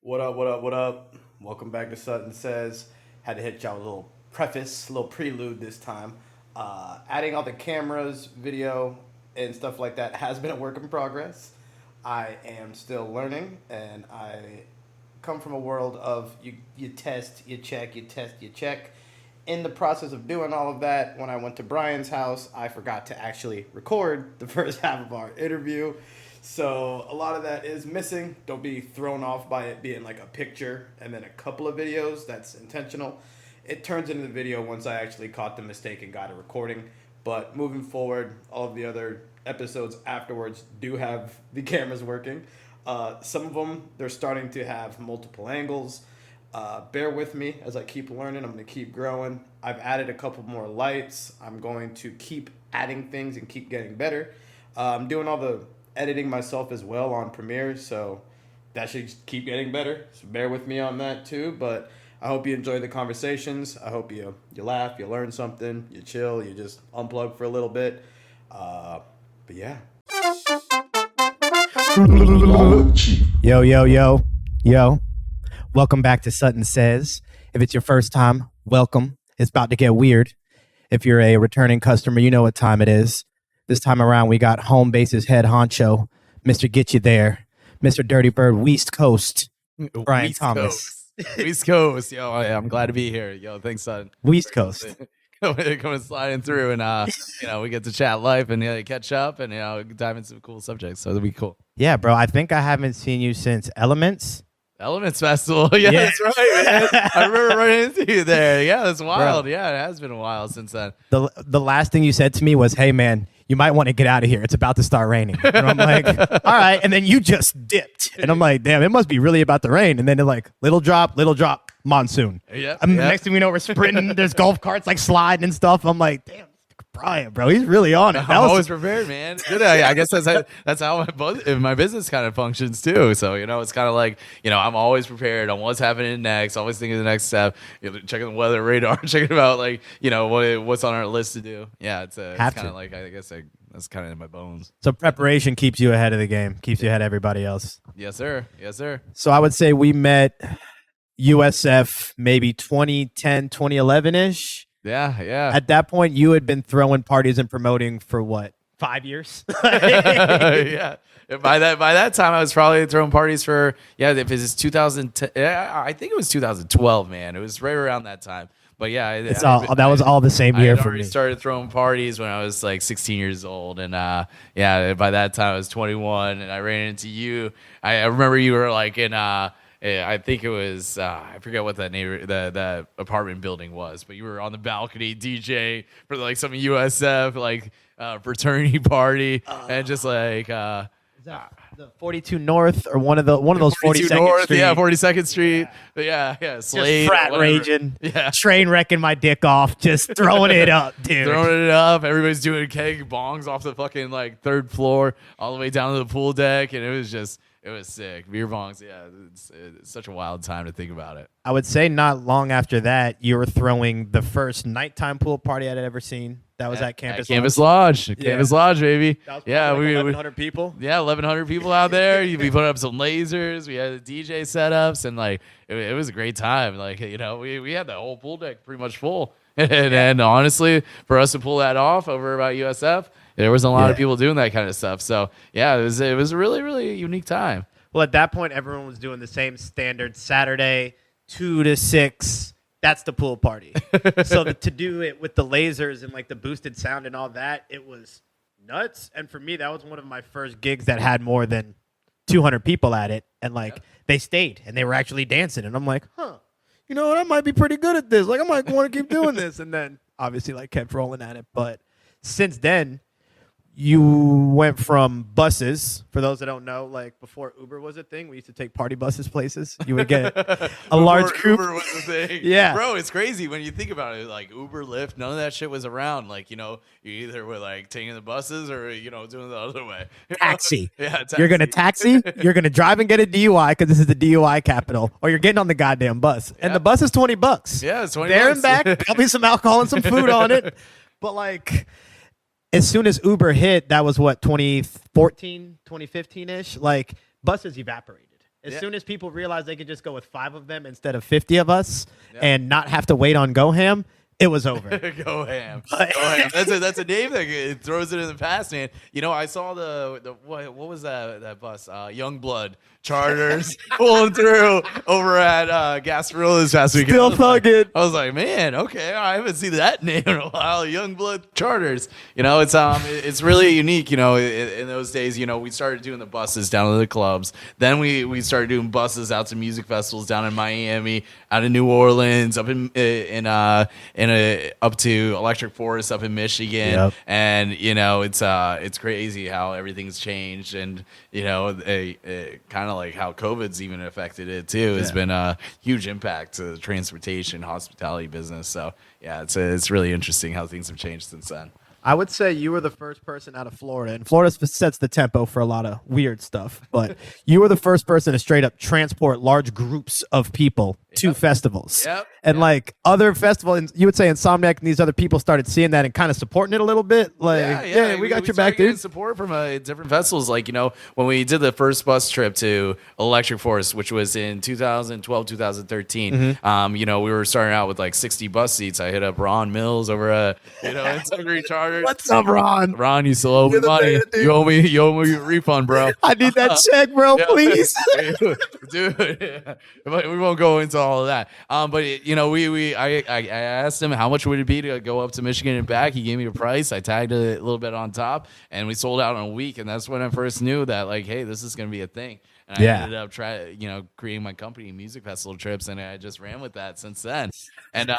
What up, what up, what up? Welcome back to Sutton Says. Had to hit y'all with a little preface, a little prelude this time. Adding all the cameras, video, and stuff like that has been a work in progress. I am still learning, and I come from a world of you test, you check, you test, you check. In the process of doing all of that, when I went to Brian's house, I forgot to actually record the first half of our interview. So a lot of that is missing. Don't be thrown off by it being like a picture and then a couple of videos. That's intentional. It turns into the video once I actually caught the mistake and got a recording. But moving forward, all of the other episodes afterwards do have the cameras working. Some of them, they're starting to have multiple angles. Bear with me as I keep learning. I'm going to keep growing. I've added a couple more lights. I'm going to keep adding things and keep getting better. I'm doing all the editing myself as well on Premiere, so that should keep getting better. So bear with me on that too. But I hope you enjoy the conversations. I hope you laugh, you learn something, you chill, you just unplug for a little bit. But yeah. Yo. Welcome back to Sutton Says. If it's your first time, welcome. It's about to get weird. If you're a returning customer, you know what time it is. This time around, we got Homebass's head honcho, Mr. Get You There, Mr. DirtyBird West Coast, Brian Thomas. West Coast. Yo, I'm glad to be here. Yo, thanks, son. West Coast. Coming sliding through, and we get to chat life and catch up and dive into some cool subjects. So it'll be cool. Yeah, bro. I think I haven't seen you since Elements. Elements Festival. Yeah, that's right, man. I remember running into you there. Yeah, that's wild. Bro. Yeah, it has been a while since then. The last thing you said to me was, "Hey, man, you might want to get out of here. It's about to start raining." And I'm like, all right. And then you just dipped. And I'm like, damn, it must be really about to rain. And then they're like, little drop, monsoon. Yeah. Next thing we know, we're sprinting. There's golf carts like sliding and stuff. I'm like, damn, Brian, bro, he's really on it. I'm always prepared, man. Good. I guess that's how my business kind of functions too. So, it's kind of like, I'm always prepared on what's happening next, always thinking of the next step, checking the weather radar, checking about what's on our list to do. Yeah, it's kind of like, I guess that's kind of in my bones. So preparation keeps you ahead of the game, keeps you ahead of everybody else. Yes, sir. So I would say we met USF maybe 2010, 2011-ish. Yeah. At that point, you had been throwing parties and promoting for what, 5 years? Yeah. By that time, I was probably throwing parties for, if it's 2010, I think it was 2012, man. It was right around that time. But yeah, that was all the same year for me. I started throwing parties when I was like 16 years old, and by that time I was 21, and I ran into you. I remember you were like in I think it was I forget what that apartment building was, but you were on the balcony DJ for like some USF fraternity party, and just like the 42 North or one of those 42nd North, Street. Yeah, 42nd Street. Yeah. Just Slade, frat whatever. raging, yeah, train wrecking my dick off, just throwing it up, dude. Throwing it up. Everybody's doing keg bongs off the fucking third floor all the way down to the pool deck, and it was sick. Beer bongs, yeah. It's such a wild time to think about it. I would say not long after that, you were throwing the first nighttime pool party I'd ever seen. That was at Campus Lodge. Yeah. Campus Lodge, baby. That was 1,100 people. Yeah, 1,100 people out there. We put up some lasers. We had the DJ setups, and it was a great time. We had the whole pool deck pretty much full. And honestly, for us to pull that off over about USF, there wasn't a lot of people doing that kind of stuff. So yeah, it was a really, really unique time. Well, at that point, everyone was doing the same standard Saturday, 2 to 6. That's the pool party. So to do it with the lasers and the boosted sound and all that, it was nuts. And for me, that was one of my first gigs that had more than 200 people at it. And they stayed and they were actually dancing. And I'm like, you know what? I might be pretty good at this. I might want to keep doing this. And then obviously kept rolling at it. But since then, you went from buses. For those that don't know, before Uber was a thing, we used to take party buses places. You would get a large group. Uber was a thing. Yeah. Bro, it's crazy when you think about it. Uber, Lyft, none of that shit was around. You either were taking the buses or, doing the other way. Taxi. Yeah, taxi. You're going to taxi, you're going to drive and get a DUI because this is the DUI capital, or you're getting on the goddamn bus. And the bus is $20. Yeah, it's $20. There and back, probably some alcohol and some food on it. But as soon as Uber hit, that was what, 2014, 2015-ish? Buses evaporated. As Yeah. soon as people realized they could just go with 5 of them instead of 50 of us Yeah. and not have to wait on Go Ham, it was over. Go ham. But- Go ham. That's a name that it throws it in the past, man. You know, I saw the what was that bus? Youngblood Charters pulling through over at Gasparilla this past weekend. Still thugging. I was like, man, okay, I haven't seen that name in a while. Youngblood Charters. You know, it's really unique. You know, in those days, you know, we started doing the buses down to the clubs. Then we started doing buses out to music festivals down in Miami, out in New Orleans, up up to Electric Forest up in Michigan. Yep. And you know, it's crazy how everything's changed, and you know, kind of like how COVID's even affected it too. Has been a huge impact to the transportation, hospitality business. So yeah, it's really interesting how things have changed since then. I would say you were the first person out of Florida, and Florida sets the tempo for a lot of weird stuff, but you were the first person to straight up transport large groups of people to festivals. Yep. And like other festivals, you would say Insomniac and these other people started seeing that and kind of supporting it a little bit. Like, yeah, we got your back, started getting dude. support from different festivals. Like, you know, when we did the first bus trip to Electric Forest, which was in 2012, 2013, Mm-hmm. you know, we were starting out with like 60 bus seats. I hit up Ron Mills over at, you know, Integrity Charter. What's up, Ron? Ron, you still owe me You're the money. man, dude. You owe me a refund, bro. I need that check, bro, Yeah. please. Dude, but we won't go into all of that. But you know, I asked him how much would it be to go up to Michigan and back. He gave me a price. I tagged it a little bit on top, and we sold out in a week. And that's when I first knew that, like, hey, this is going to be a thing. And I ended up creating my company, Music Festival Trips, and I just ran with that since then. And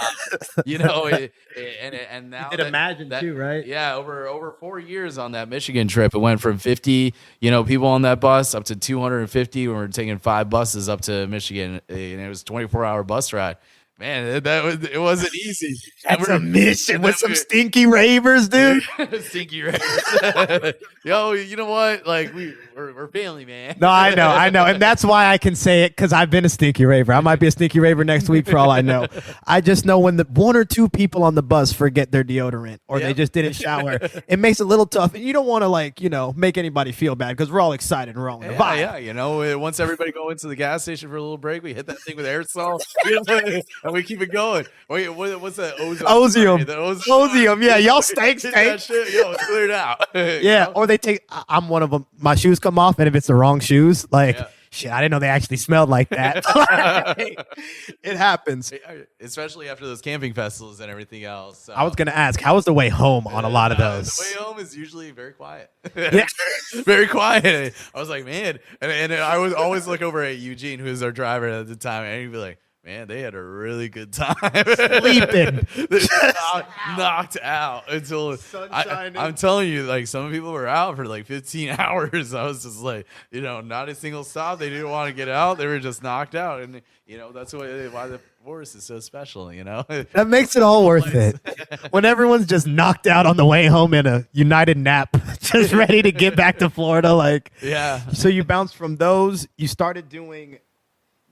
you know, and now You did Imagine too, right? Yeah, over 4 years on that Michigan trip, it went from 50, you know, people on that bus up to 250. We were taking 5 buses up to Michigan, and it was a 24-hour bus ride. Man, it wasn't easy. That's a mission with some stinky ravers, dude. Stinky ravers. Yo, you know what? Like we're family, man. No, I know. And that's why I can say it, because I've been a stinky raver. I might be a stinky raver next week for all I know. I just know when the 1 or 2 people on the bus forget their deodorant or they just didn't shower, it makes it a little tough. And you don't want to, like, you know, make anybody feel bad because we're all excited and we're all in the vibe. Yeah, you know, once everybody go into the gas station for a little break, we hit that thing with aerosol, and we keep it going. Wait, what's that? Ozium. Ozium. Yeah, y'all stank. That shit, yo, it's cleared out. Yeah, or they take. I'm one of them. My shoes come off, and if it's the wrong shoes, like shit, I didn't know they actually smelled like that. It happens. Especially after those camping festivals and everything else. So. I was gonna ask, how was the way home on a lot of those? The way home is usually very quiet. Yeah. Very quiet. I was like, man, and I would always look over at Eugene, who was our driver at the time, and he'd be like, man, they had a really good time. Sleeping. knocked out until I'm telling you, like, some people were out for like 15 hours. I was just like, you know, not a single stop. They didn't want to get out. They were just knocked out. And, you know, that's why the forest is so special, you know? That makes it all worth it. When everyone's just knocked out on the way home in a United nap, just ready to get back to Florida. Like, yeah. So you bounced from those, you started doing.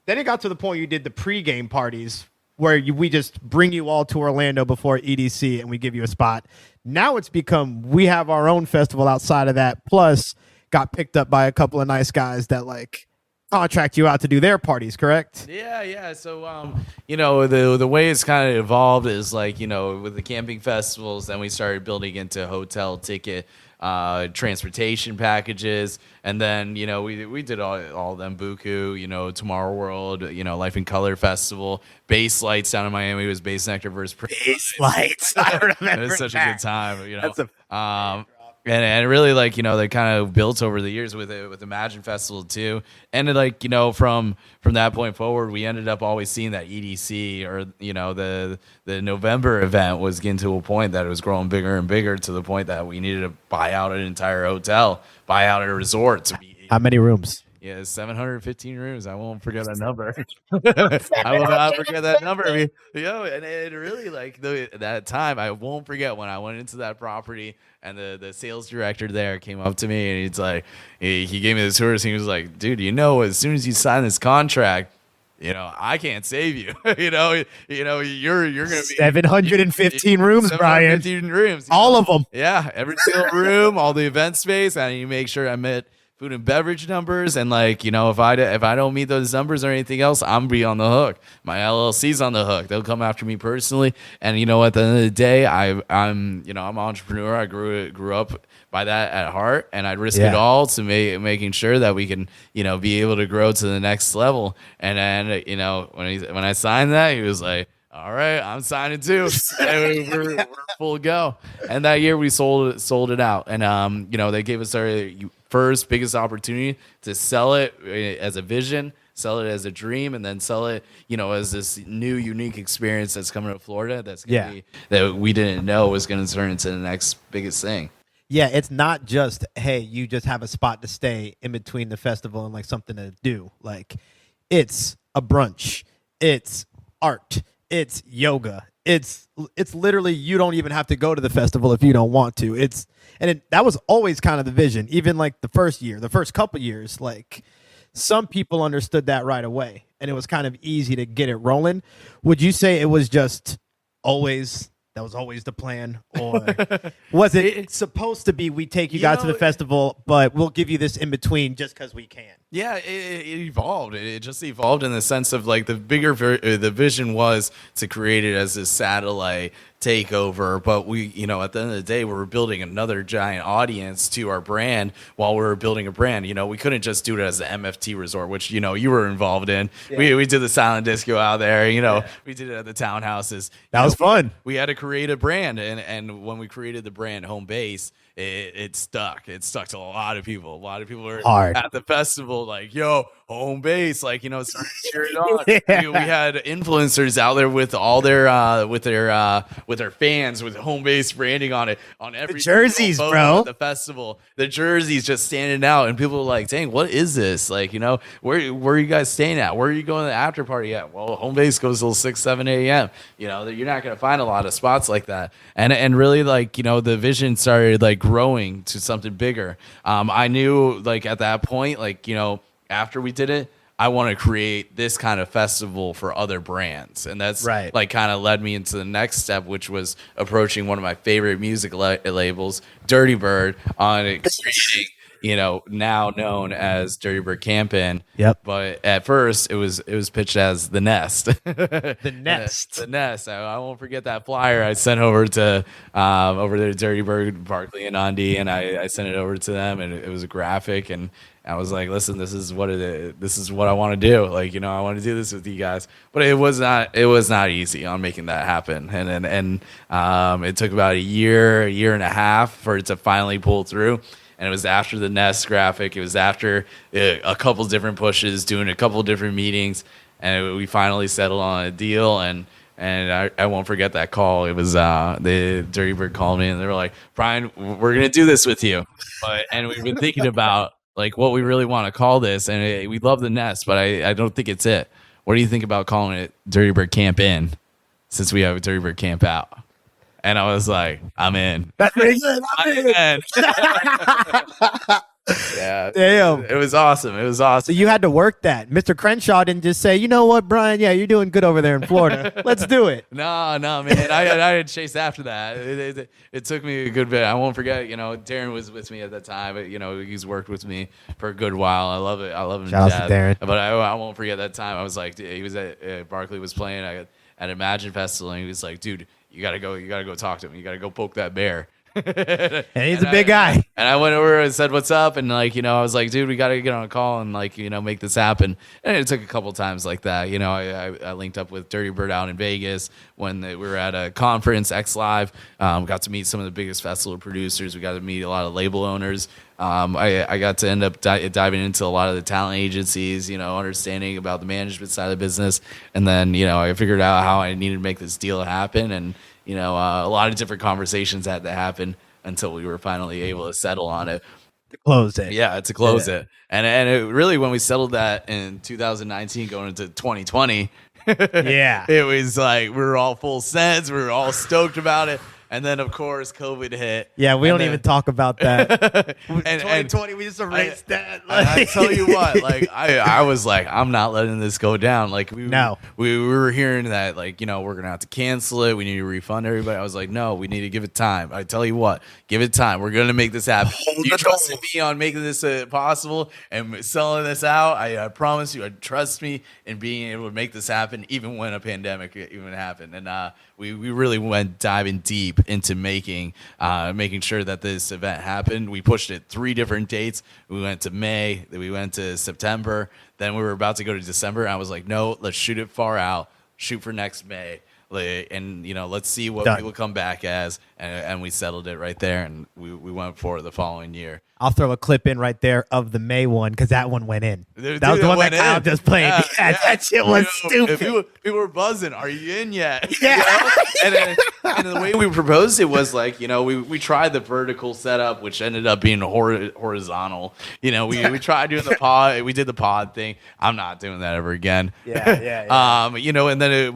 Then it got to the point you did the pregame parties where we just bring you all to Orlando before EDC and we give you a spot. Now it's become, we have our own festival outside of that, plus got picked up by a couple of nice guys that like contract you out to do their parties, correct? Yeah. So, you know, the way it's kind of evolved is like, you know, with the camping festivals, then we started building into hotel ticket transportation packages, and then, you know, we did all of them. Buku, you know, Tomorrow World, you know, Life in Color Festival, Base Lights down in Miami was Base Nectar versus Base Lights. I remember it was such that. a good time, you know. That's And really, like, you know, they kind of built over the years with Imagine Festival too. And like, you know, from that point forward, we ended up always seeing that EDC, or, you know, the November event was getting to a point that it was growing bigger and bigger, to the point that we needed to buy out an entire hotel, buy out a resort to be. How many rooms? Yeah, 715 rooms. I won't forget that number. I will not forget that number. Yo, and it really, like, that time, I won't forget when I went into that property and the sales director there came up to me and he's like, he gave me the tours. And he was like, dude, you know, as soon as you sign this contract, you know, I can't save you. you know, you're gonna be 715 rooms, Brian. 715 rooms. All of them. Yeah, every single room, all the event space. I need to make sure I met food and beverage numbers, and like, you know, if I don't meet those numbers or anything else, I'm gonna be on the hook. My LLC's on the hook. They'll come after me personally. And you know, at the end of the day, I'm an entrepreneur. I grew up by that at heart, and I'd risk it all to making sure that we can, you know, be able to grow to the next level. And then, you know, when I signed that, he was like, all right, I'm signing too. And we're full go. And that year we sold it out. And you know, they gave us our first biggest opportunity to sell it as a vision, sell it as a dream, and then sell it, you know, as this new unique experience that's coming to Florida that's gonna be, that we didn't know was gonna turn into the next biggest thing. Yeah, it's not just, hey, you just have a spot to stay in between the festival and like something to do. Like, it's a brunch, it's art, it's yoga. It's literally, you don't even have to go to the festival if you don't want to. That was always kind of the vision. Even like the first couple years, like some people understood that right away, and it was kind of easy to get it rolling. Would you say it was just always? That was always the plan, or was it supposed to be, we take you guys to the festival, but we'll give you this in between just because we can? Yeah, it evolved. It just evolved in the sense of like the vision was to create it as a satellite takeover, but we, you know, at the end of the day, we were building another giant audience to our brand while we were building a brand. You know, we couldn't just do it as an MFT resort, which, you know, you were involved in. Yeah. We did the silent disco out there, you know, we did it at the townhouses. That was fun. We had to create a brand, and when we created the brand Homebase, it stuck. It stuck to a lot of people. A lot of people were at the festival like, yo, Homebase, like, you know, started cheering on. We had influencers out there with all their with their fans with Homebase branding on it, on every jerseys, bro, at the festival. The jerseys just standing out, and people were like, dang, what is this? Like, you know, where are you guys staying at? Where are you going to the after party at? Well, Homebase goes till 6-7 a.m. You know, you're not gonna find a lot of spots like that. And really, like, you know, the vision started like growing to something bigger. I knew, like, at that point, like, you know, after we did it, I want to create this kind of festival for other brands. And that's like kind of led me into the next step, which was approaching one of my favorite music labels, DirtyBird, on creating, you know, now known as DirtyBird CampInn. Yep. But at first it was pitched as The Nest. The Nest. The Nest. I won't forget that flyer I sent over to DirtyBird, Barkley and Andy, and I sent it over to them, and it was a graphic, and I was like, listen, this is what I want to do. Like, you know, I want to do this with you guys. But it was not easy on making that happen. And it took about a year and a half for it to finally pull through. And it was after the Nest graphic. It was after a couple different pushes, doing a couple different meetings, and we finally settled on a deal. And I won't forget that call. It was the DirtyBird called me, and they were like, Brian, we're gonna do this with you, and we've been thinking about like what we really want to call this, and we love the Nest, but I don't think it's it. What do you think about calling it DirtyBird CampInn, since we have a DirtyBird Camp Out? And I was like, I'm in. That's pretty good. I'm in. Yeah. Damn. It was awesome. It was awesome. So you had to work that. Mr. Crenshaw didn't just say, you know what, Brian? Yeah, you're doing good over there in Florida. Let's do it. No, man. I had chased after that. It took me a good bit. I won't forget, you know, Darren was with me at that time. But, you know, he's worked with me for a good while. I love it. I love him. Shout out to Darren. But I won't forget that time. I was like, he was at Barkley was playing at Imagine Festival, and he was like, dude, you gotta go talk to him. You gotta go poke that bear. And he's a big guy. And I went over and said, what's up? And like, you know, I was like, dude, we got to get on a call and like, you know, make this happen. And it took a couple times like that. You know, I linked up with DirtyBird out in Vegas when we were at a conference, X Live. Got to meet some of the biggest festival producers. We got to meet a lot of label owners. I got to end up diving into a lot of the talent agencies, you know, understanding about the management side of the business. And then, you know, I figured out how I needed to make this deal happen. And, you know, a lot of different conversations had to happen until we were finally able to settle on it. To close it. Yeah, to close it. And it really, when we settled that in 2019 going into 2020, yeah, it was like we were all full sends. We were all stoked about it. And then, of course, COVID hit. Yeah, we And don't then- even talk about that. and 2020, we just erased that. and I tell you what, like I was like, I'm not letting this go down. Like we were hearing that, like, you know, we're gonna have to cancel it. We need to refund everybody. I was like, no, we need to give it time. I tell you what, give it time. We're gonna make this happen. You trusted me on making this possible and selling this out. I promise you, I trust me in being able to make this happen, even when a pandemic even happened. And we really went diving deep into making sure that this event happened. We pushed it 3 different dates. We went to May, then we went to September, then we were about to go to December. And I was like, no, let's shoot it far out, shoot for next May. And, you know, let's see what people come back as. And we settled it right there, and we went for it the following year. I'll throw a clip in right there of the May one because that one went in. Dude, that was the one that Kyle in. just played. Yeah, that shit was stupid. People were buzzing. Are you in yet? Yeah. You know? and the way we proposed it was like, you know, we tried the vertical setup, which ended up being horizontal. You know, we tried doing the pod. We did the pod thing. I'm not doing that ever again. Yeah. You know, and then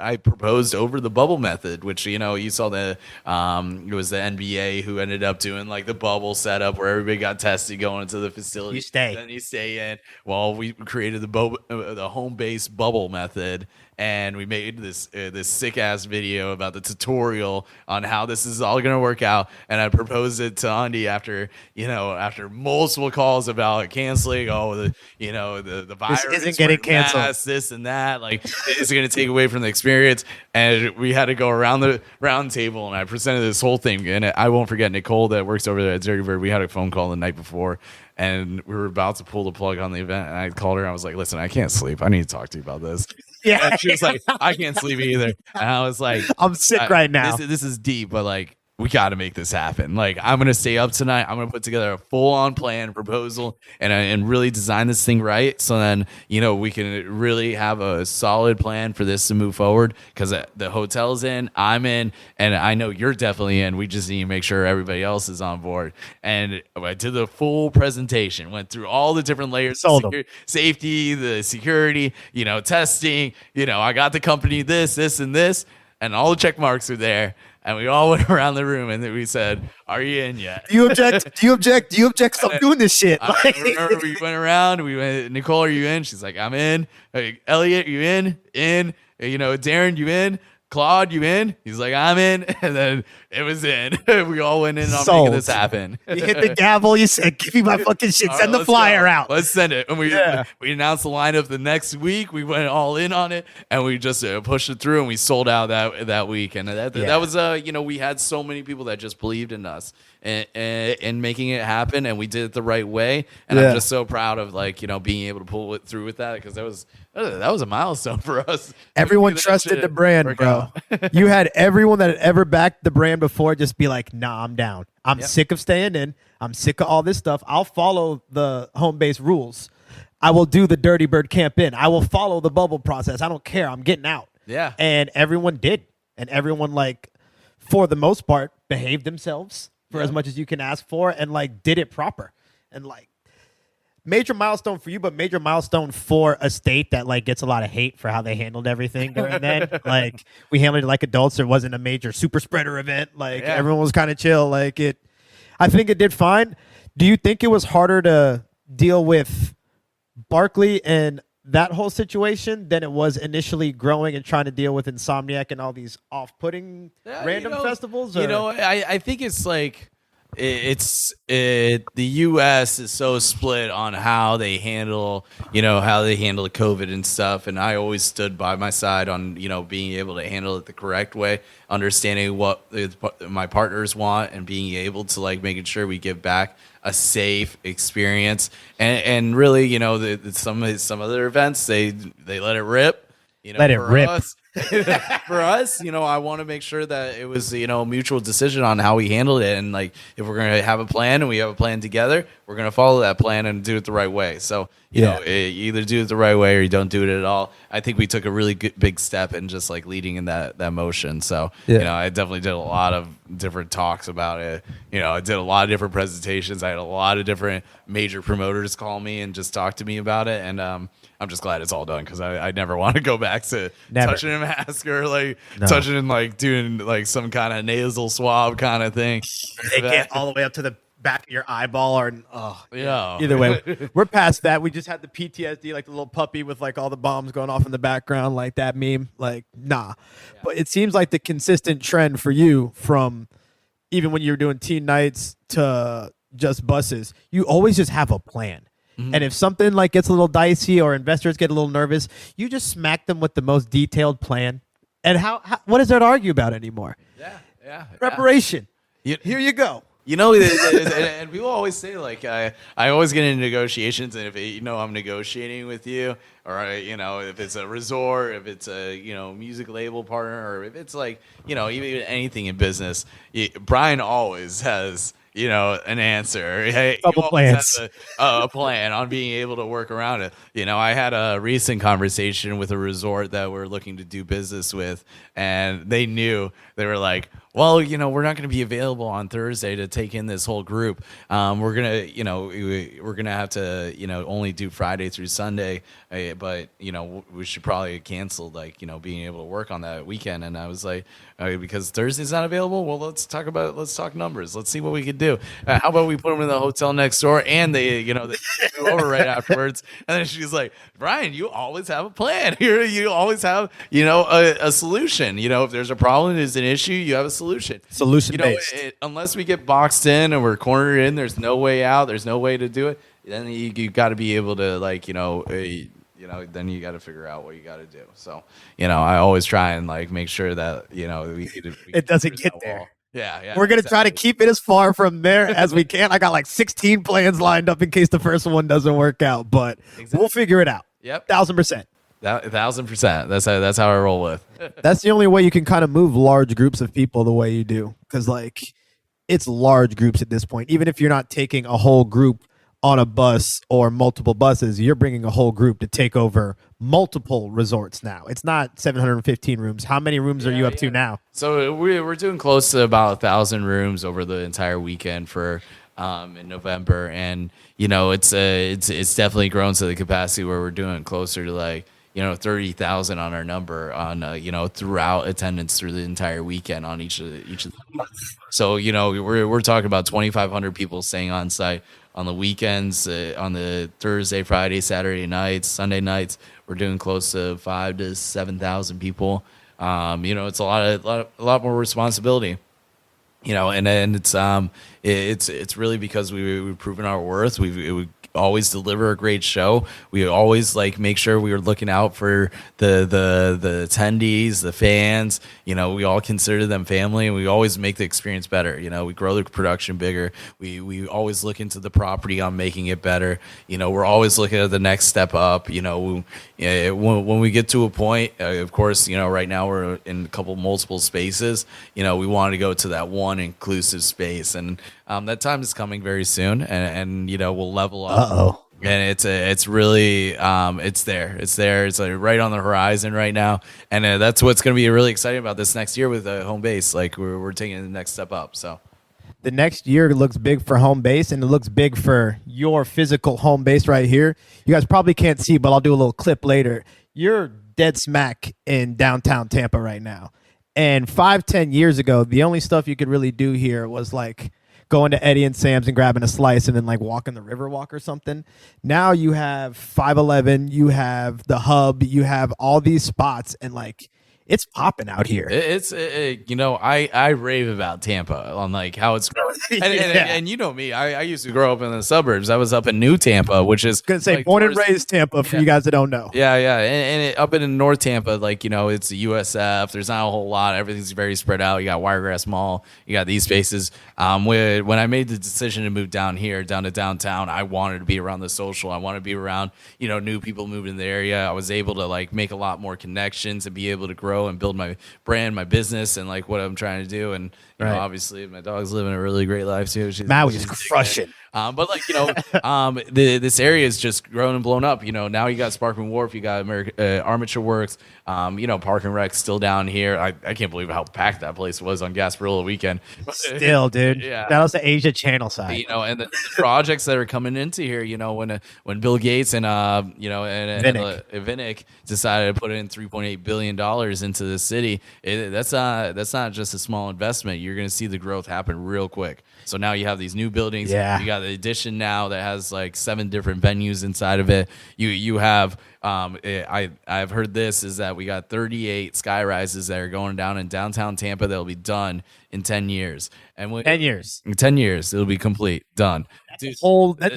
I proposed over the bubble method, which, you know, you saw it was the NBA who ended up doing like the bubble setup where everybody got tested going into the facility. You stay. Then you stay in. Well, we created the home-based bubble method, and we made this sick-ass video about the tutorial on how this is all going to work out. And I proposed it to Andy after multiple calls about canceling. The virus isn't getting canceled. this and that. Like, it's going to take away from the experience. And we had to go around the round table, and I presented this whole thing. And I won't forget Nicole that works over there at DirtyBird. We had a phone call the night before, and we were about to pull the plug on the event. And I called her. And I was like, "Listen, I can't sleep. I need to talk to you about this." Yeah. And she was like, "I can't sleep either." And I was like, I'm sick right now. This is deep, but like, we got to make this happen. Like, I'm going to stay up tonight. I'm going to put together a full-on plan proposal and really design this thing right. So then, you know, we can really have a solid plan for this to move forward, because the hotel's in, I'm in, and I know you're definitely in. We just need to make sure everybody else is on board. And I did the full presentation, went through all the different layers of safety, the security, you know, testing, you know, I got the company this, and this, and all the check marks are there. And we all went around the room, and then we said, "Are you in yet?" Do you object? Do you object? Do you object? Stop doing this shit. I remember we went around. We went, "Nicole, are you in?" She's like, "I'm in." Like, "Elliot, you in?" In. You know, "Darren, you in?" "Claude, you in?" He's like, "I'm in." And then it was in. We all went in on making this happen. You hit the gavel. You said, "Give me my fucking shit. All Send right, the flyer go. out." Let's send it. And we announced the lineup the next week. We went all in on it, and we just pushed it through, and we sold out that week. And that was you know, we had so many people that just believed in us and making it happen, and we did it the right way. And I'm just so proud of, like, you know, being able to pull it through with that, because that was a milestone for us. Everyone trusted the brand, bro. You had everyone that had ever backed the brand before just be like, "Nah, I'm down. I'm sick of staying in. I'm sick of all this stuff. I'll follow the home-based rules. I will do the DirtyBird CampInn. I will follow the bubble process. I don't care. I'm getting out." Yeah. And everyone did. And everyone, like, for the most part, behaved themselves for as much as you can ask for, and, like, did it proper. And, like, major milestone for you, but major milestone for a state that, like, gets a lot of hate for how they handled everything during then. Like, we handled it like adults. There wasn't a major super spreader event. Like, everyone was kind of chill. Like, I think it did fine. Do you think it was harder to deal with Barkley and that whole situation than it was initially growing and trying to deal with Insomniac and all these off-putting random festivals? Or? You know, I think it's like, the U.S. is so split on how they handle COVID and stuff, and I always stood by my side on, you know, being able to handle it the correct way, understanding what my partners want, and being able to, like, making sure we give back a safe experience, and really, you know, some other events they let it rip. You know, let it rip. For us, you know, I want to make sure that it was, you know, a mutual decision on how we handled it. And, like, if we're going to have a plan and we have a plan together, we're going to follow that plan and do it the right way. So, you know, you either do it the right way or you don't do it at all. I think we took a really big step in just, like, leading in that motion. So, you know, I definitely did a lot of different talks about it. You know, I did a lot of different presentations. I had a lot of different major promoters call me and just talk to me about it. And I'm just glad it's all done because I never want to go back to Never. touching a mask or like No. touching and like doing like some kind of nasal swab kind of thing. They get all the way up to the back of your eyeball, or Yeah. either way, we're past that. We just had the PTSD, like the little puppy with like all the bombs going off in the background, like that meme. Like, nah. But it seems like the consistent trend for you, from even when you were doing teen nights to just buses, you always just have a plan. And if something like gets a little dicey or investors get a little nervous, you just smack them with the most detailed plan. And how what is there to argue about anymore? Yeah. Preparation. You- Here you go. You know, and people always say like I always get into negotiations, and if I'm negotiating with you, or if it's a resort, if it's a music label partner, or if it's like even anything in business, Brian always has an answer. Hey, Couple he always plans. has a plan on being able to work around it. I had a recent conversation with a resort that we're looking to do business with, and they were like, well, we're not going to be available on Thursday to take in this whole group. We're gonna have to only do Friday through Sunday, but we should probably cancel being able to work on that weekend. And I was like, because Thursday's not available. Well, let's talk numbers. Let's see what we could do. How about we put them in the hotel next door, and they go over right afterwards. And then she's like, Brian, you always have a plan here. You always have a solution. If there's a problem, there's an issue, you have a solution. Solution based. Unless we get boxed in and we're cornered in, there's no way out. There's no way to do it. Then you got to be able to then you got to figure out what you got to do. So I always try and make sure that It doesn't get there. Yeah. We're going to try to keep it as far from there as we can. I got like 16 plans lined up in case the first one doesn't work out, but we'll figure it out. Yep. 1,000%. 1,000%. That's how I roll with. That's the only way you can kind of move large groups of people the way you do. Because it's large groups at this point. Even if you're not taking a whole group on a bus or multiple buses, you're bringing a whole group to take over multiple resorts now. It's not 715 rooms. How many rooms are you up to now? So we're doing close to about 1,000 rooms over the entire weekend for in November, and it's definitely grown to the capacity where we're doing closer to 30,000 on our number on throughout attendance through the entire weekend on each of the. So we're talking about 2,500 people staying on site on the weekends, on the Thursday, Friday, Saturday nights, Sunday nights. We're doing close to 5,000 to 7,000 people. It's a lot more responsibility. And then it's really because we've proven our worth. We always deliver a great show. We always make sure we are looking out for the attendees, the fans. We all consider them family, and we always make the experience better. We grow the production bigger. We always look into the property on making it better. We're always looking at the next step up. When we get to a point, of course, right now we're in multiple spaces. We want to go to that one inclusive space, and that time is coming very soon, and we'll level up. Uh-oh. And it's really it's there. It's right on the horizon right now, and that's what's going to be really exciting about this next year with home base. We're taking the next step up. So The next year looks big for home base, and it looks big for your physical home base right here. You guys probably can't see, but I'll do a little clip later. You're dead smack in downtown Tampa right now. And 5-10 years ago, the only stuff you could really do here was going to Eddie and Sam's and grabbing a slice and then walking the Riverwalk or something. Now you have 511, you have the Hub, you have all these spots, and it's popping out here. I rave about Tampa on how it's growing. And you know me, I used to grow up in the suburbs. I was up in New Tampa, which is Gonna say born and raised Tampa for you guys that don't know. Yeah. And up in North Tampa, it's the USF. There's not a whole lot. Everything's very spread out. You got Wiregrass Mall. You got these spaces. When I made the decision to move down here, down to downtown, I wanted to be around the social. I wanted to be around, new people moving in the area. I was able to make a lot more connections and be able to grow and build my brand, my business, and what I'm trying to do. And obviously my dog's living a really great life too. Maui's crushing. But like this area is just grown and blown up. Now you got Sparkman Wharf, you got Armature Works. Park and Rec still down here. I can't believe how packed that place was on Gasparilla weekend. Still, dude. Yeah. That was the Asia Channel side. And the projects that are coming into here, when Bill Gates and Vinnick decided to put in $3.8 billion into the city, that's not just a small investment. You're going to see the growth happen real quick. So now you have these new buildings. Yeah. You got the addition now that has like 7 different venues inside of it. You have I've heard this is that we got 38 sky rises that are going down in downtown Tampa that will be done in 10 years. And 10 years. In 10 years, it'll be complete, done. Dude,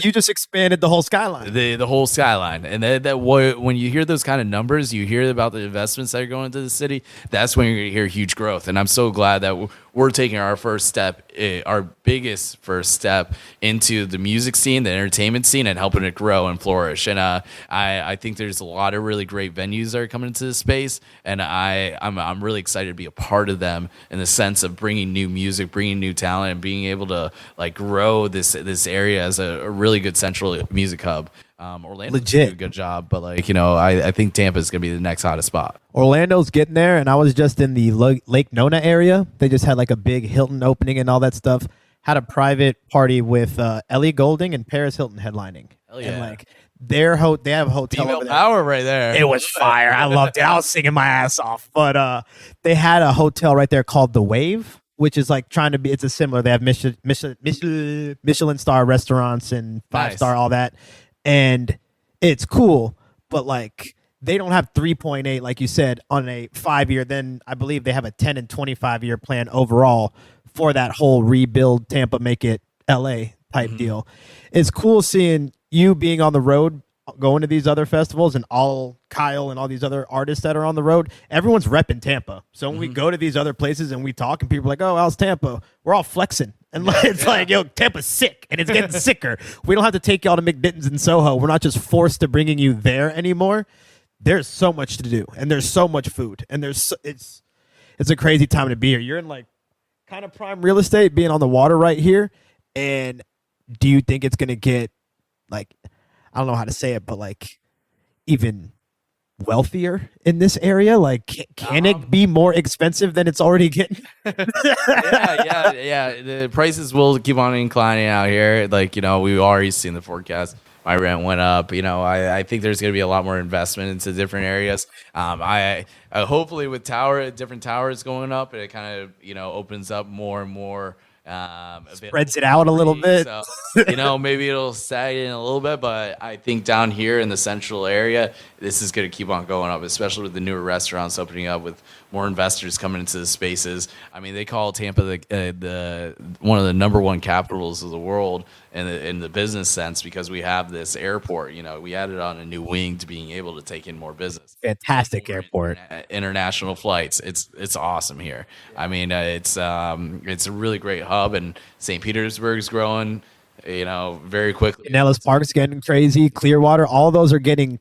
you just expanded the whole skyline. The whole skyline. And when you hear those kind of numbers, you hear about the investments that are going into the city, that's when you're going to hear huge growth. And I'm so glad that we're taking our first step, our biggest first step into the music scene, the entertainment scene, and helping it grow and flourish. And I think there's a lot of really great venues that are coming into the space, and I'm really excited to be a part of them in the sense of bringing new music, bringing new talent, and being able to like grow this area as a really good central music hub. Orlando did a good job, but I think Tampa is going to be the next hottest spot. Orlando's getting there, and I was just in the Lake Nona area. They just had like a big Hilton opening and all that stuff. Had a private party with Ellie Goulding and Paris Hilton headlining. Hell yeah. And like they have a hotel Female over there. power right there. It was fire. I loved it. I was singing my ass off. But they had a hotel right there called The Wave, which is like trying to be. It's a similar. They have Michelin star restaurants and 5-star all that, and it's cool. But like they don't have 3.8 like you said on a 5-year. Then I believe they have a 10 and 25-year plan overall for that whole rebuild Tampa, make it LA type deal. It's cool seeing you being on the road, going to these other festivals, and all Kyle and all these other artists that are on the road. Everyone's repping Tampa. So when we go to these other places and we talk, and people are like, "Oh, how's Tampa?" We're all flexing, and it's like, "Yo, Tampa's sick, and it's getting sicker." We don't have to take y'all to McDitton's in Soho. We're not just forced to bringing you there anymore. There's so much to do, and there's so much food, and it's a crazy time to be here. You're in like kind of prime real estate, being on the water right here. And do you think it's gonna get like, I don't know how to say it, but like even wealthier in this area? Like, can it be more expensive than it's already getting? yeah. The prices will keep on inclining out here. Like, we've already seen the forecast. My rent went up. I think there's going to be a lot more investment into different areas. I hopefully with different towers going up, it kind of opens up more and more. Spreads it out a little bit. So, maybe it'll sag in a little bit, but I think down here in the central area, this is going to keep on going up, especially with the newer restaurants opening up, with more investors coming into the spaces. I mean, they call Tampa the one of the number one capitals of the world in the business sense, because we have this airport. We added on a new wing to being able to take in more business. Fantastic airport. International flights. It's awesome here. I mean, it's a really great hub, and St. Petersburg's growing, very quickly. Nellis Park's getting crazy. Clearwater, all those are getting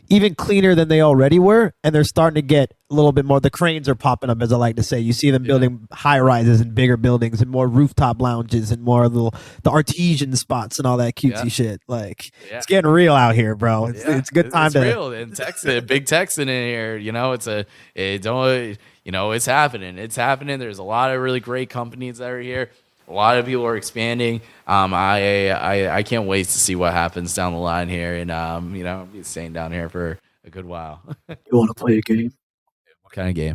even cleaner than they already were, and they're starting to get a little bit more. The cranes are popping up, as I like to say. You see them building high rises and bigger buildings and more rooftop lounges and more the artesian spots and all that cutesy shit. Like, it's getting real out here, bro. It's a good time to. It's real. And Texas, big Texan in here. It's happening. It's happening. There's a lot of really great companies that are here. A lot of people are expanding. I can't wait to see what happens down the line here, and I'll be staying down here for a good while. You want to play a game? What kind of game?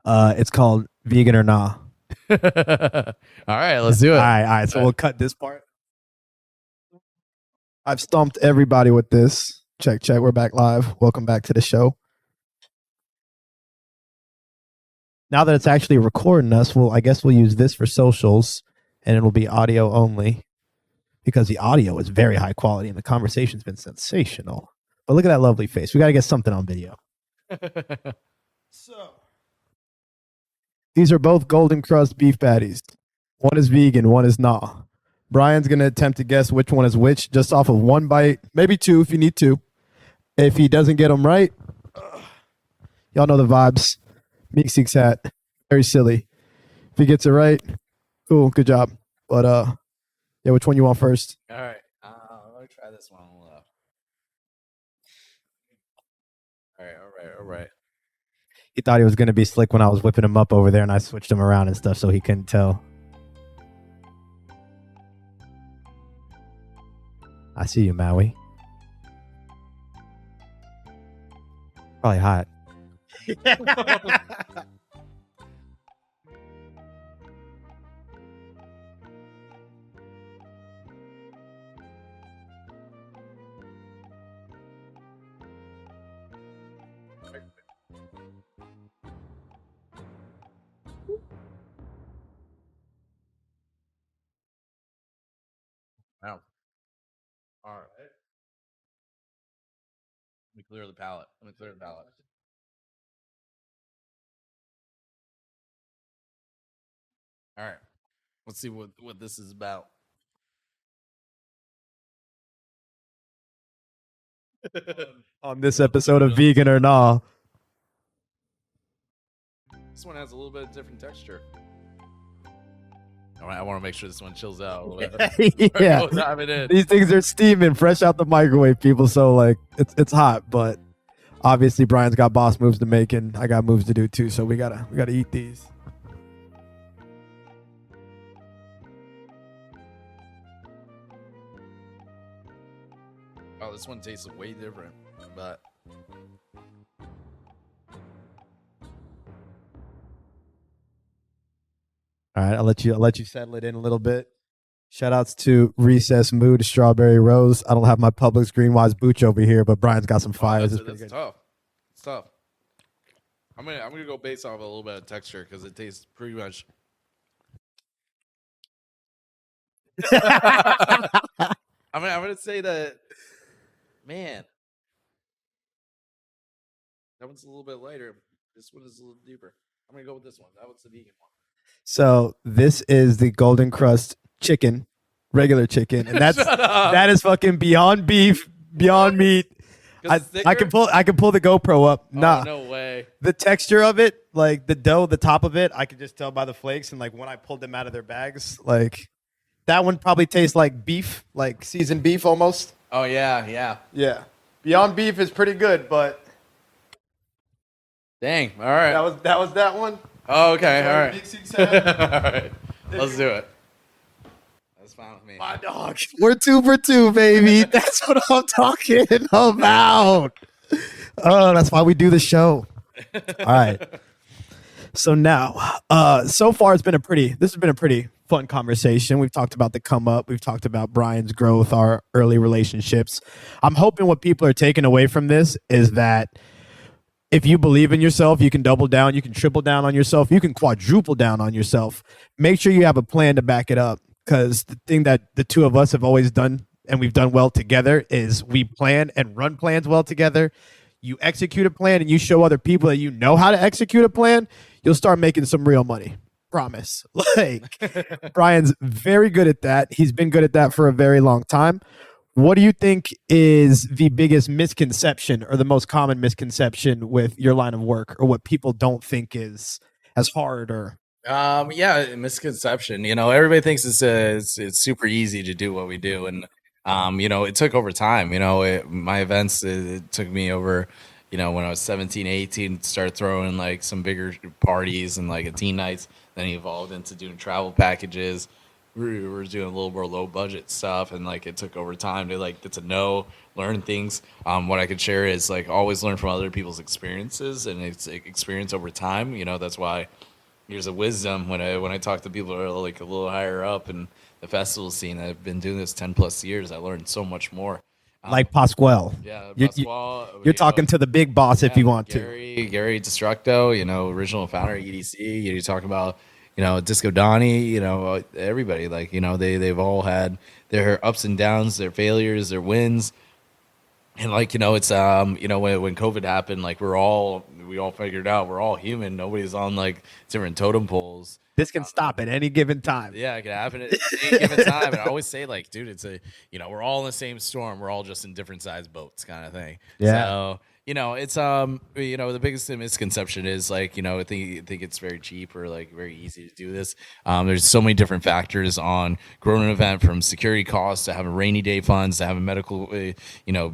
It's called VeganOrNaw. All right, let's do it. All right. So we'll cut this part. I've stumped everybody with this. Check. We're back live. Welcome back to the show. Now that it's actually recording us, I guess we'll use this for socials. And it'll be audio only, because the audio is very high quality and the conversation's been sensational. But look at that lovely face. We got to get something on video. So these are both golden crust beef patties. One is vegan, one is nah. Brian's going to attempt to guess which one is which just off of one bite, maybe two if you need to. If he doesn't get them right, y'all know the vibes. Meek Seek's hat. Very silly. If he gets it right, cool, good job. But Yeah, which one you want first? All right. Let me try this one. All right. He thought he was gonna be slick when I was whipping him up over there, and I switched him around and stuff so he couldn't tell. I see you, Maui. Probably hot. Wow. All right. Let me clear the palate. All right. Let's see what this is about. On this episode of Vegan or Naw. This one has a little bit of different texture. I want to make sure this one chills out a little bit. Yeah. Dive it in. These things are steaming fresh out the microwave, people. So like it's hot, but obviously Brian's got boss moves to make and I got moves to do too. So we gotta eat these. Oh, this one tastes way different, but All right, I'll let you settle it in a little bit. Shout outs to Recess Mood, Strawberry Rose. I don't have my Publix Greenwise Booch over here, but Brian's got some fires. That's tough. It's tough. I'm gonna go based off a little bit of texture because it tastes pretty much. I'm gonna say that, man. That one's a little bit lighter. This one is a little deeper. I'm gonna go with this one. That one's the vegan one. So this is the Golden Crust chicken, regular chicken, and that is fucking beyond beef, beyond meat. I can pull the GoPro up. Nah, no way. The texture of it, like the dough, the top of it, I could just tell by the flakes, and like when I pulled them out of their bags, like that one probably tastes like beef, like seasoned beef almost. Oh yeah. Beyond beef is pretty good, but dang. All right. That was that one. Oh, okay. All right. Big Six had. All right. Let's do it. That's fine with me. My dog. We're 2 for 2, baby. That's what I'm talking about. Oh, that's why we do the show. All right. So now, so far this has been a pretty fun conversation. We've talked about the come up. We've talked about Brian's growth, our early relationships. I'm hoping what people are taking away from this is that if you believe in yourself, you can double down, you can triple down on yourself, you can quadruple down on yourself. Make sure you have a plan to back it up, because the thing that the two of us have always done and we've done well together is we plan and run plans well together. You execute a plan and you show other people that you know how to execute a plan, you'll start making some real money. Promise. Like Brian's very good at that. He's been good at that for a very long time. What do you think is the biggest misconception or the most common misconception with your line of work, or what people don't think is as hard? Or misconception. Everybody thinks it's super easy to do what we do, and it took over time. My events, it took me over. When I was 17, 18, start throwing like some bigger parties and like a teen nights. Then he evolved into doing travel packages. We were doing a little more low budget stuff, and like it took over time to like get to know, learn things. What I could share is like always learn from other people's experiences, and it's experience over time. That's why years of wisdom when I talk to people who are like a little higher up in the festival scene. I've been doing this 10+ years. I learned so much more. Like Pasquale. Yeah, Pasquale. You're talking to the big boss if you want to. Gary Destructo, original founder of EDC. You talk about Disco Donnie, everybody, like, they've all had their ups and downs, their failures, their wins. And like, it's, when COVID happened, like we all figured out we're all human. Nobody's on like different totem poles. This can stop at any given time. Yeah, it can happen at any given time. And I always say, like, dude, it's we're all in the same storm. We're all just in different sized boats kind of thing. Yeah. So, It's the biggest misconception is like, I think it's very cheap or like very easy to do this. There's so many different factors on growing an event, from security costs to having rainy day funds to having medical, being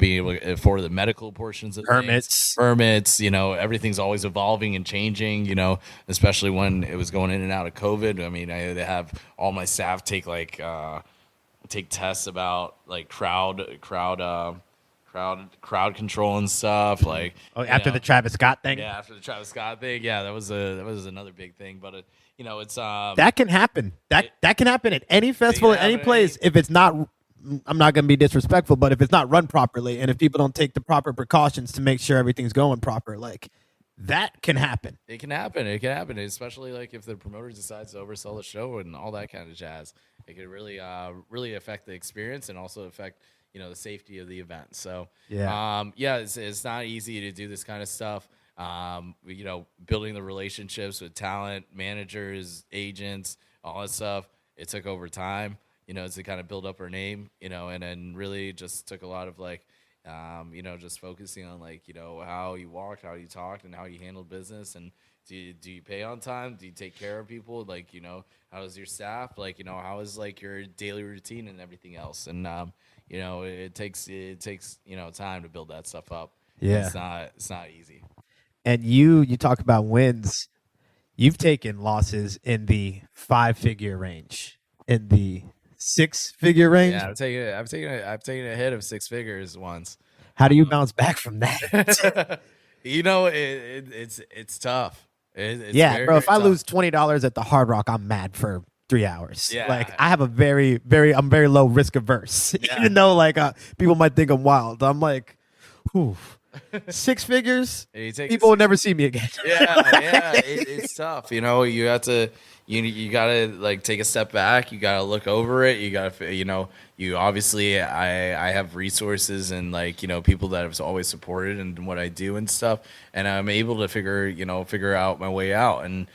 able to afford the medical portions of Permits. Everything's always evolving and changing, especially when it was going in and out of COVID. I mean, I had to have all my staff take tests about like crowd control and stuff, like After the Travis Scott thing. Yeah, after the Travis Scott thing, yeah, that was another big thing. But it's that can happen. That can happen at any festival, at any place. If it's not, I'm not going to be disrespectful, but if it's not run properly, and if people don't take the proper precautions to make sure everything's going proper, like that can happen. It can happen, especially like if the promoter decides to oversell the show and all that kind of jazz. It could really affect the experience and also affect the safety of the event. So it's not easy to do this kind of stuff. Building the relationships with talent, managers, agents, all that stuff. It took over time, to kind of build up our name, and then really just took a lot of like, just focusing on like, how you walk, how you talk, and how you handle business. And do you pay on time? Do you take care of people? Like, how is your staff? Like, how is like your daily routine and everything else? And, it takes time to build that stuff up. Yeah. It's not easy. And you talk about wins. You've taken losses in the 5-figure range, in the 6-figure range. Yeah, I've taken a hit of 6 figures once. How do you bounce back from that? It's tough. It's yeah, bro. If I tough. lose $20 at the Hard Rock, I'm mad for 3 hours. Yeah. Like I have I'm very low risk averse. Yeah. Even though like people might think I'm wild. I'm like, whew. 6 figures. People will never see me again. It's tough. You have to. You gotta like take a step back. You gotta look over it. You gotta, you obviously. I have resources and like people that have always supported and what I do and stuff, and I'm able to figure out my way out and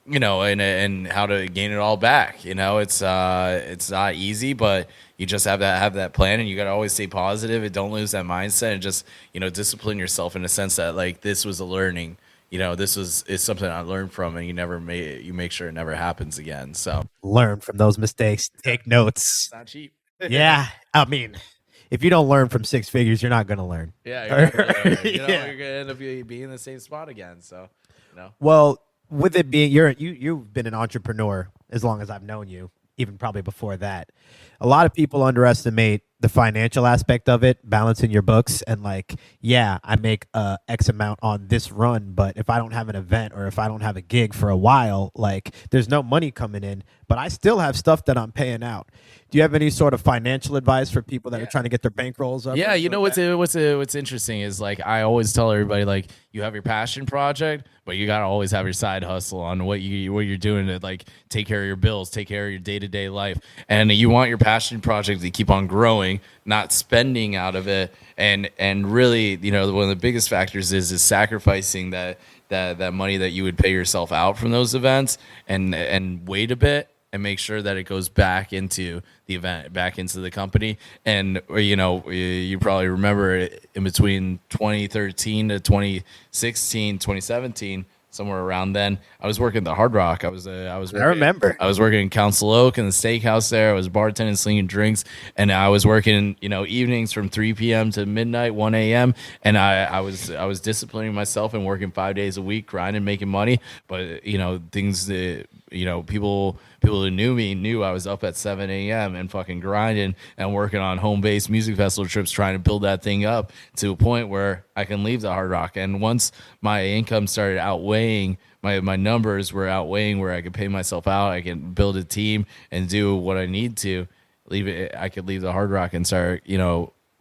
and how to gain it all back. It's not easy, but you just have to have that plan, and you got to always stay positive and don't lose that mindset, and just discipline yourself in a sense that like this was a learning. This is something I learned from, and you make sure it never happens again. So learn from those mistakes. Take notes. It's not cheap. Yeah, I mean, if you don't learn from 6 figures, you're not gonna learn. Yeah, you're gonna end up being in the same spot again. So Well, with it being you've been an entrepreneur as long as I've known you, even probably before that. A lot of people underestimate the financial aspect of it, balancing your books, and like, yeah, I make X amount on this run, but if I don't have an event or if I don't have a gig for a while, like there's no money coming in, but I still have stuff that I'm paying out. Do you have any sort of financial advice for people that are trying to get their bankrolls up? Yeah, what's interesting is like I always tell everybody, like, you have your passion project, but you gotta always have your side hustle on what you're doing to like take care of your bills, take care of your day-to-day life, and you want your passion project to keep on growing, not spending out of it, and really one of the biggest factors is sacrificing that money that you would pay yourself out from those events and wait a bit and make sure that it goes back into the event, back into the company. And, you probably remember in between 2013 to 2016, 2017, somewhere around then, I was working at the Hard Rock. I remember. I was working in Council Oak in the steakhouse there. I was bartending, slinging drinks, and I was working, evenings from 3 p.m. to midnight, 1 a.m. And I was disciplining myself and working 5 days a week, grinding, making money. But things that people who knew me knew I was up at 7 a.m. and fucking grinding and working on home-based music festival trips, trying to build that thing up to a point where I can leave the Hard Rock. And once my income started outweighing, my numbers were outweighing where I could pay myself out, I can build a team and do what I need to leave it. I could leave the Hard Rock and start,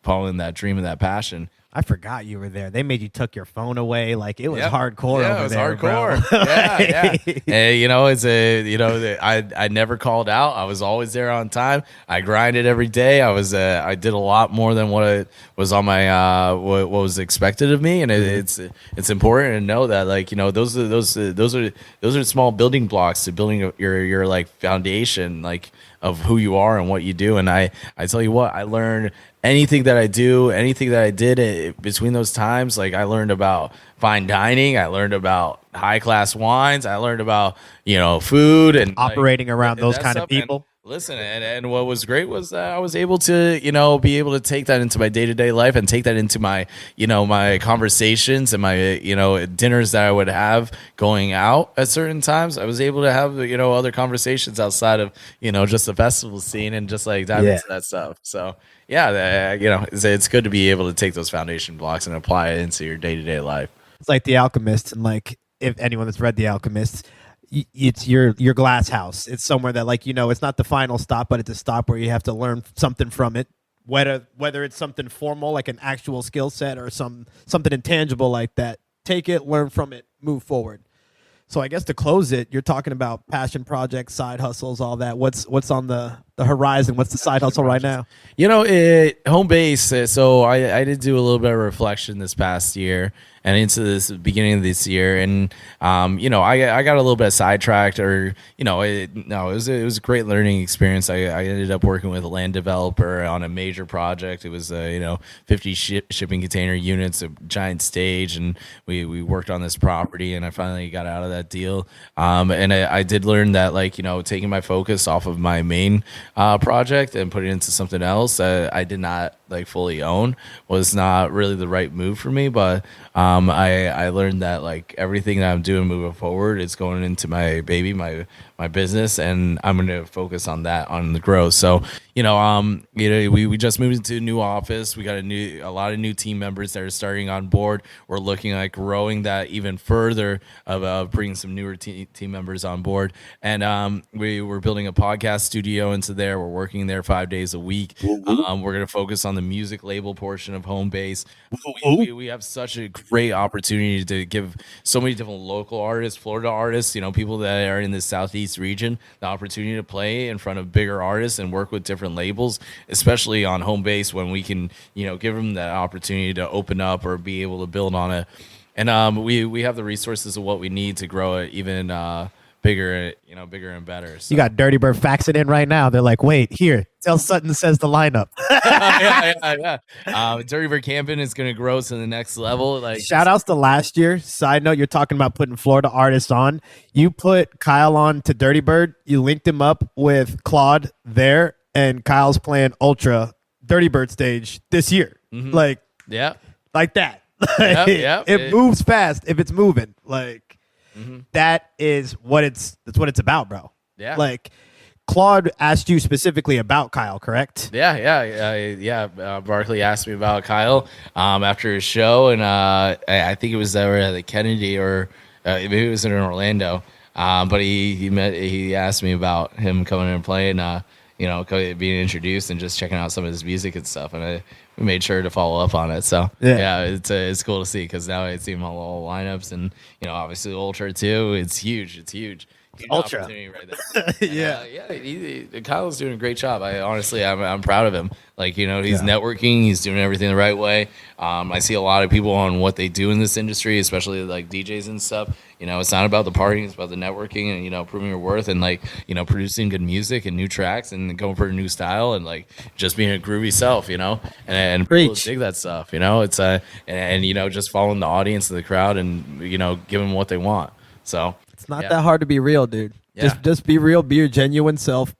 following that dream and that passion. I forgot you were there. They made you tuck your phone away. Like it was hardcore. Yeah, over it was there, hardcore. Bro. And, I never called out. I was always there on time. I grinded every day. I did a lot more than what was on my what was expected of me. And it's important to know that, like, those are small building blocks to building your like foundation, like, of who you are and what you do. And I tell you what, I learned anything that I do, anything that I did between those times, like I learned about fine dining, I learned about high class wines, I learned about food and Operating around those that kind of stuff. And people. listen, and what was great was that I was able to be able to take that into my day-to-day life and take that into my my conversations and my dinners that I would have going out at certain times. I was able to have other conversations outside of just the festival scene and just like dive into that stuff. So yeah, it's good to be able to take those foundation blocks and apply it into your day-to-day life. It's like The Alchemist, and like if anyone that's read The Alchemist, it's your glass house. It's somewhere that it's not the final stop, but it's a stop where you have to learn something from it. Whether it's something formal like an actual skill set or something intangible like that, take it, learn from it, move forward. So I guess to close it, you're talking about passion projects, side hustles, all that. What's on the horizon? What's the side hustle right now? Home base. So I did do a little bit of reflection this past year and into this beginning of this year, and I got a little bit sidetracked, or it was a great learning experience. I ended up working with a land developer on a major project. It was 50 shipping container units, a giant stage, and we worked on this property, and I finally got out of that deal. And I did learn that taking my focus off of my main project and putting it into something else that I did not fully own was not really the right move for me. But I learned that everything that I'm doing moving forward is going into my baby, my business, and I'm going to focus on that, on the growth. So we just moved into a new office. We got a lot of new team members that are starting on board. We're looking at growing that even further, of bringing some newer team members on board, and we're building a podcast studio into there. We're working there 5 days a week. We're going to focus on the music label portion of home base. We have such a great opportunity to give so many different local artists, Florida artists, people that are in the Southeast region, the opportunity to play in front of bigger artists and work with different labels, especially on home base, when we can give them that opportunity to open up or be able to build on it. And we have the resources of what we need to grow it even bigger and better. So. You got DirtyBird faxing in right now. They're like, wait, here, tell Sutton says the lineup. yeah. DirtyBird CampInn is going to grow to the next level. Shout outs to last year. Side note, you're talking about putting Florida artists on. You put Kyle on to DirtyBird. You linked him up with Claude there, and Kyle's playing Ultra DirtyBird stage this year. Mm-hmm. Like that. It moves fast if it's moving. That is what it's about, bro. Yeah. Claude asked you specifically about Kyle, correct? Yeah. Barkley asked me about Kyle after his show, and I think it was over at the Kennedy, or maybe it was in Orlando. But he asked me about him coming in and playing, being introduced and just checking out some of his music and stuff, and we made sure to follow up on it. So it's cool to see, because now I see him on all lineups, and obviously Ultra too. It's huge. Huge Ultra opportunity right there. And, Kyle's doing a great job. I'm proud of him. He's networking. He's doing everything the right way. I see a lot of people on what they do in this industry, especially DJs and stuff. It's not about the partying. It's about the networking and proving your worth, and producing good music and new tracks and going for a new style, and just being a groovy self. And people dig that stuff. It's and just following the audience and the crowd, and give them what they want. So. It's not that hard to be real, dude. Yeah. Just be real, be your genuine self.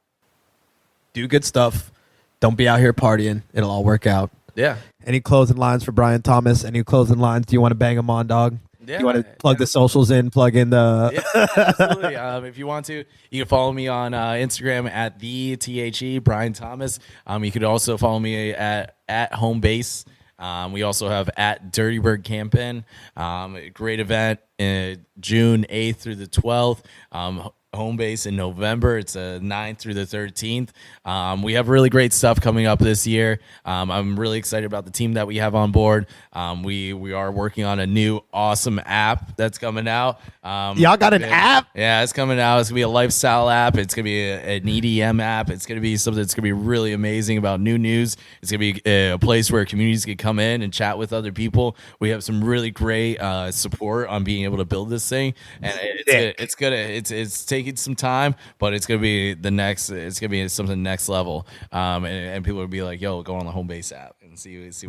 Do good stuff. Don't be out here partying. It'll all work out. Yeah. Any closing lines for Brian Thomas? Any closing lines? Do you want to bang them on, dog? Yeah. You want to plug the socials in, plug in the... Absolutely. If you want to, you can follow me on Instagram at the Brian Thomas. You could also follow me at Homebase. We also have at DirtyBird CampInn. A great event June 8th through the 12th. Home base in November. It's the 9th through the 13th. We have really great stuff coming up this year. I'm really excited about the team that we have on board. We are working on a new awesome app that's coming out. Y'all got an app? Yeah, it's coming out. It's going to be a lifestyle app. It's going to be an EDM app. It's going to be something that's going to be really amazing about new news. It's going to be a place where communities can come in and chat with other people. We have some really great support on being able able to build this thing, and it's taking some time, but it's gonna be something next level. And people will be like, "Yo, go on the Homebase app and see what's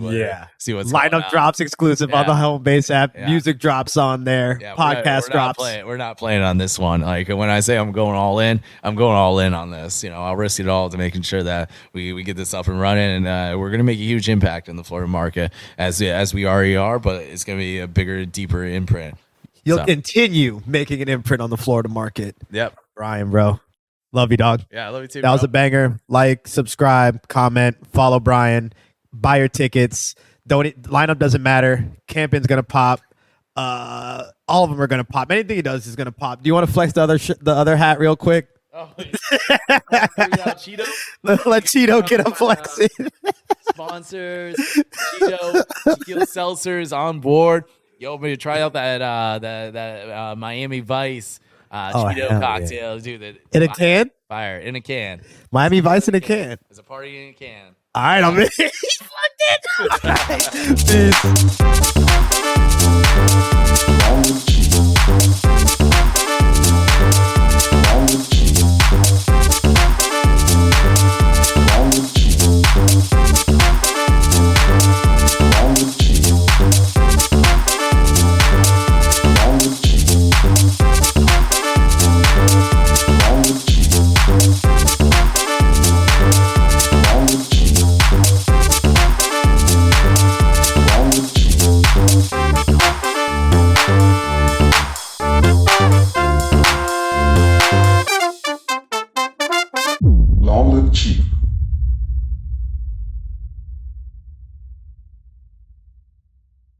lineup drops exclusive on the Homebase app. Yeah. Music drops on there. Podcast drops. We're not playing on this one. Like when I say I'm going all in on this. I'll risk it all to making sure that we get this up and running, and we're gonna make a huge impact in the Florida market as we already are. But it's gonna be a bigger, deeper imprint. You'll continue making an imprint on the Florida market. Yep, Brian, bro. Love you, dog. Yeah, I love you too. That was a banger. Like, subscribe, comment, follow Brian, buy your tickets. Lineup doesn't matter. CampInn's gonna pop. All of them are gonna pop. Anything he does is gonna pop. Do you want to flex the other hat real quick? Oh, Cheeto. Let Cheeto get a flex in. Sponsors, Cheeto, tequila seltzers on board. Yo, maybe try out that Miami Vice Cheeto cocktail, dude. In a can? Fire in a can. Miami Vice in a can. There's a party in a can. All right, I'm in. He's plugged in. All right. Peace.